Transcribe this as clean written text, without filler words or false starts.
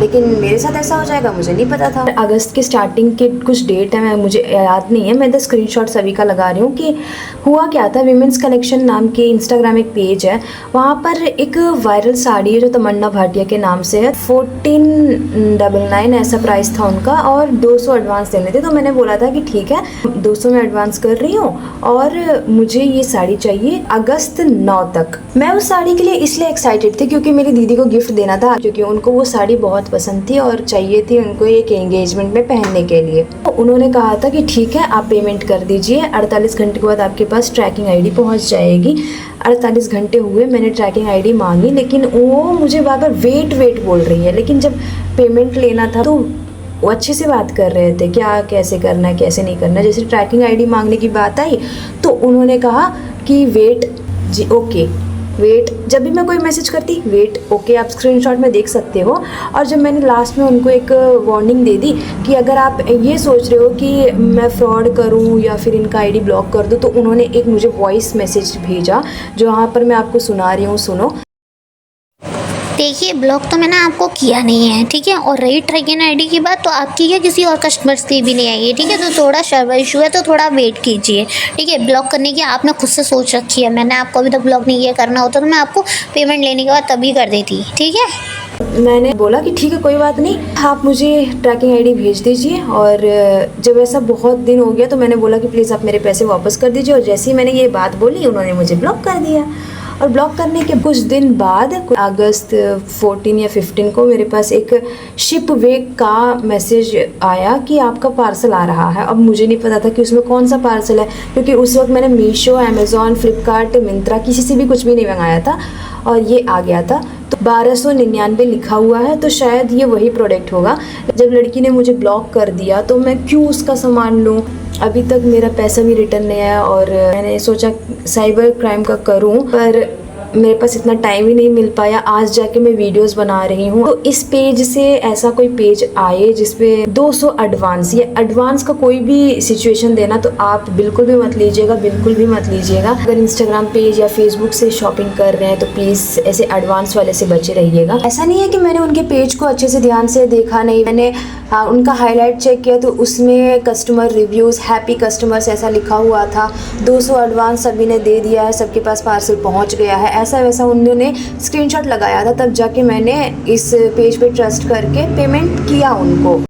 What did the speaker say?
लेकिन मेरे साथ ऐसा हो जाएगा मुझे नहीं पता था। अगस्त के स्टार्टिंग के कुछ डेट है, मुझे याद नहीं है, मैं तो स्क्रीनशॉट सभी का लगा रही हूँ कि हुआ क्या था। विमेंस कलेक्शन नाम के इंस्टाग्राम एक पेज है, वहाँ पर एक वायरल साड़ी है जो तमन्ना भाटिया के नाम से है। 1499 ऐसा प्राइस था उनका और 200 एडवांस देने थे। तो मैंने बोला था कि ठीक है 200 में एडवांस कर रही हूँ और मुझे ये साड़ी चाहिए अगस्त 9 तक। मैं उस साड़ी के लिए इसलिए एक्साइटेड थी क्योंकि मेरी दीदी को गिफ्ट देना था, क्योंकि उनको वो साड़ी बहुत पसंद थी और चाहिए थी उनको एक एंगेजमेंट में पहनने के लिए। तो उन्होंने कहा था कि ठीक है आप पेमेंट कर दीजिए, 48 घंटे के बाद आपके पास ट्रैकिंग आईडी पहुंच जाएगी। 48 घंटे हुए, मैंने ट्रैकिंग आईडी मांगी लेकिन वो मुझे बार बार वेट बोल रही है। लेकिन जब पेमेंट लेना था तो वो अच्छे से बात कर रहे थे, क्या कैसे करना है कैसे नहीं करना है। जैसे ट्रैकिंग आईडी मांगने की बात आई तो उन्होंने कहा कि वेट जी ओके वेट। जब भी मैं कोई मैसेज करती वेट ओके, आप स्क्रीनशॉट में देख सकते हो। और जब मैंने लास्ट में उनको एक वार्निंग दे दी कि अगर आप ये सोच रहे हो कि मैं फ्रॉड करूं या फिर इनका आईडी ब्लॉक कर दूं, तो उन्होंने एक मुझे वॉइस मैसेज भेजा जो यहाँ पर मैं आपको सुना रही हूँ, सुनो। देखिए ब्लॉक तो मैंने आपको किया नहीं है, ठीक है। और रही ट्रैकिंग आईडी की बात, तो आपकी या किसी और कस्टमर्स की भी नहीं आई है, ठीक है। तो थोड़ा सर्वर इशू है, तो थोड़ा वेट कीजिए, ठीक है। ब्लॉक करने की आपने खुद से सोच रखी है, मैंने आपको अभी तक ब्लॉक नहीं किया। करना होता तो मैं आपको पेमेंट लेने के बाद तभी कर देती, ठीक है। मैंने बोला कि ठीक है कोई बात नहीं, आप मुझे ट्रैकिंग आईडी भेज दीजिए। और जब ऐसा बहुत दिन हो गया तो मैंने बोला कि प्लीज़ आप मेरे पैसे वापस कर दीजिए। और जैसे ही मैंने ये बात बोली उन्होंने मुझे ब्लॉक कर दिया। और ब्लॉक करने के कुछ दिन बाद अगस्त 14 या 15 को मेरे पास एक शिप वे का मैसेज आया कि आपका पार्सल आ रहा है। अब मुझे नहीं पता था कि उसमें कौन सा पार्सल है, क्योंकि उस वक्त मैंने मीशो, अमेज़ॉन, फ्लिपकार्ट, मिंत्रा किसी से भी कुछ भी नहीं मंगाया था और ये आ गया था। तो 1299 लिखा हुआ है, तो शायद ये वही प्रोडक्ट होगा। जब लड़की ने मुझे ब्लॉक कर दिया तो मैं क्यों उसका सामान लूँ। अभी तक मेरा पैसा भी रिटर्न नहीं आया और मैंने सोचा साइबर क्राइम का करूं, पर मेरे पास इतना टाइम ही नहीं मिल पाया। आज जाके मैं वीडियोस बना रही हूँ। तो इस पेज से ऐसा कोई पेज आए जिसपे 200 एडवांस, या एडवांस का कोई भी सिचुएशन देना तो आप बिल्कुल भी मत लीजिएगा, बिल्कुल भी मत लीजिएगा। अगर इंस्टाग्राम पेज या फेसबुक से शॉपिंग कर रहे हैं तो प्लीज़ ऐसे एडवांस वाले से बचे रहिएगा। ऐसा नहीं है कि मैंने उनके पेज को अच्छे से ध्यान से देखा नहीं, मैंने उनका हाईलाइट चेक किया तो उसमें कस्टमर रिव्यूज़, हैप्पी कस्टमर्स ऐसा लिखा हुआ था। 200 एडवांस सभी ने दे दिया है, सबके पास पार्सल पहुंच गया है, ऐसा वैसा उन्होंने स्क्रीनशॉट लगाया था। तब जाके मैंने इस पेज पे ट्रस्ट करके पेमेंट किया उनको।